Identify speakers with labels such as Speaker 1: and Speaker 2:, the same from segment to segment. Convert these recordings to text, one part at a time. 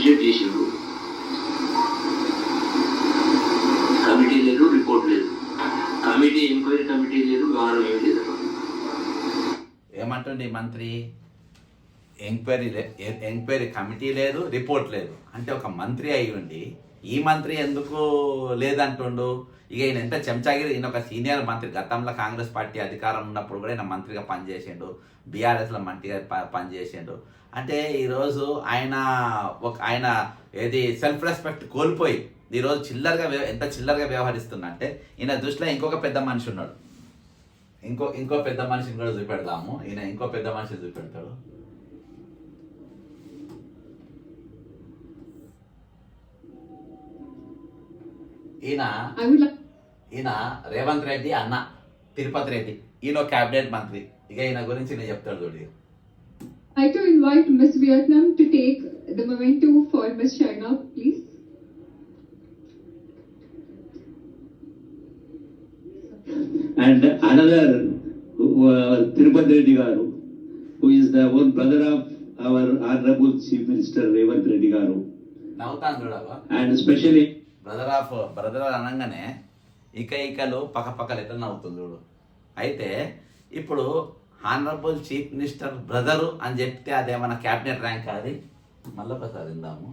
Speaker 1: Appreciate చేసిండ్రు. Committee లేదు, report లేదు, ఎంక్వైరీ కమిటీ లేదు, వ్యవహారం ఏమి లేదు.
Speaker 2: ఏమంటుండే మంత్రి? ఎంక్వైరీ కమిటీ లేదు, రిపోర్ట్ లేదు అంటే ఒక మంత్రి అయి ఉండి ఈ మంత్రి ఎందుకు లేదంటుండు? ఇక ఈయన ఎంత చెంచాగిరి, ఈయన ఒక సీనియర్ మంత్రి, గతంలో కాంగ్రెస్ పార్టీ అధికారం ఉన్నప్పుడు కూడా ఈయన మంత్రిగా పనిచేసిండు, బీఆర్ఎస్లో మంత్రిగా పనిచేసిండు. అంటే ఈరోజు ఆయన ఏది సెల్ఫ్ రెస్పెక్ట్ కోల్పోయి ఈరోజు ఎంత చిల్లరగా వ్యవహరిస్తున్నా అంటే ఈయన దృష్టిలో ఇంకొక పెద్ద మనిషి ఉన్నాడు. ఇంకో పెద్ద మనిషిని కూడా చూపెడదాము. ఈయన ఇంకో పెద్ద మనిషిని చూపెడతాడు. ఈయన రేవంత్ రెడ్డి అన్న తిరుపతి రెడ్డి, ఈయన క్యాబినెట్ మంత్రి. ఇక ఈయన గురించి నేను చెప్తాడు చూడు.
Speaker 3: I'd like to invite Miss Vietnam to take the memento for Miss China, please.
Speaker 1: And another Tirupati Reddy Garu, who is the own brother of our Honorable Chief Minister Revanth Reddy Garu.
Speaker 2: నవ్వుతాను చూడవా.
Speaker 1: And especially
Speaker 2: brother అనగానే ఇకలు పక్కపక్కలు ఎట్లా నవ్వుతుంది చూడు. అయితే ఇప్పుడు honourable chief minister brother అని చెప్తే అదేమన్నా క్యాబినెట్ ర్యాంక్ అది? మళ్ళీ ఒకసారి విందాము.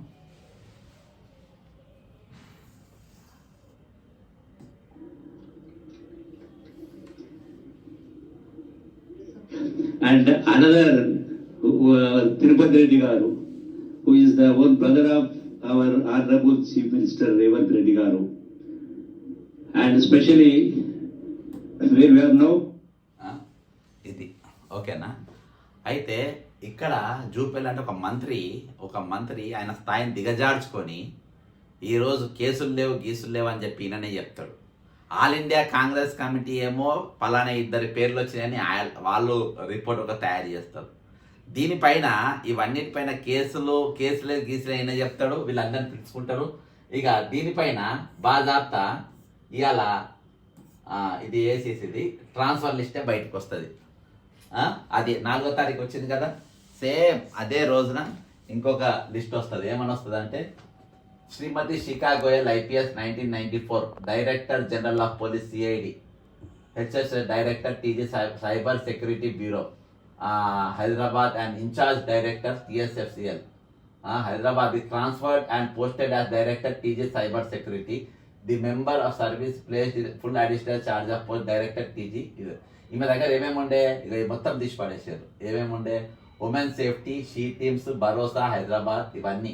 Speaker 1: and another Tirupati Reddy Garu, who is the own brother of our Honorable Chief Minister Revanth Reddy Garu. And especially where we are now.
Speaker 2: ఇది ఓకేనా? అయితే ఇక్కడ చూపెళ్ళంటే ఒక మంత్రి ఆయన స్థాయిని దిగజార్చుకొని ఈరోజు కేసులు లేవు గీసులు లేవు అని చెప్పి ఈయననే చెప్తాడు. ఆల్ ఇండియా కాంగ్రెస్ కమిటీ ఏమో పలానా 2 పేర్లు వచ్చినాయని వాళ్ళు రిపోర్ట్ ఒక తయారు చేస్తారు. దీనిపైన ఇవన్నిటిపైన కేసులే గీసులే అయినా చెప్తాడు, వీళ్ళందరినీ పిలుచుకుంటారు. ఇక దీనిపైన బాజాప్తా ఇవాళ ఇది వేసేసి ట్రాన్స్ఫర్ లిస్టే బయటకు వస్తుంది. అది 4వ తారీఖు వచ్చింది కదా, సేమ్ అదే రోజున ఇంకొక లిస్ట్ వస్తుంది. ఏమని వస్తుంది అంటే Shrimati Shikha Goyal IPS 1994 director general of police CID, HS director TG cyber security bureau Hyderabad and incharge director TSFCL Hyderabad the transferred and posted as director TG cyber security the member of service placed full additional charge of post director TG. ఇది ఈమె దగ్గర ఏమేమి ఉండే ఇక మొత్తం తీసి పడేసారు. ఏమేమి ఉండే ఉమెన్ సేఫ్టీ, షీ టీమ్స్, భరోసా హైదరాబాద్, ఇవన్నీ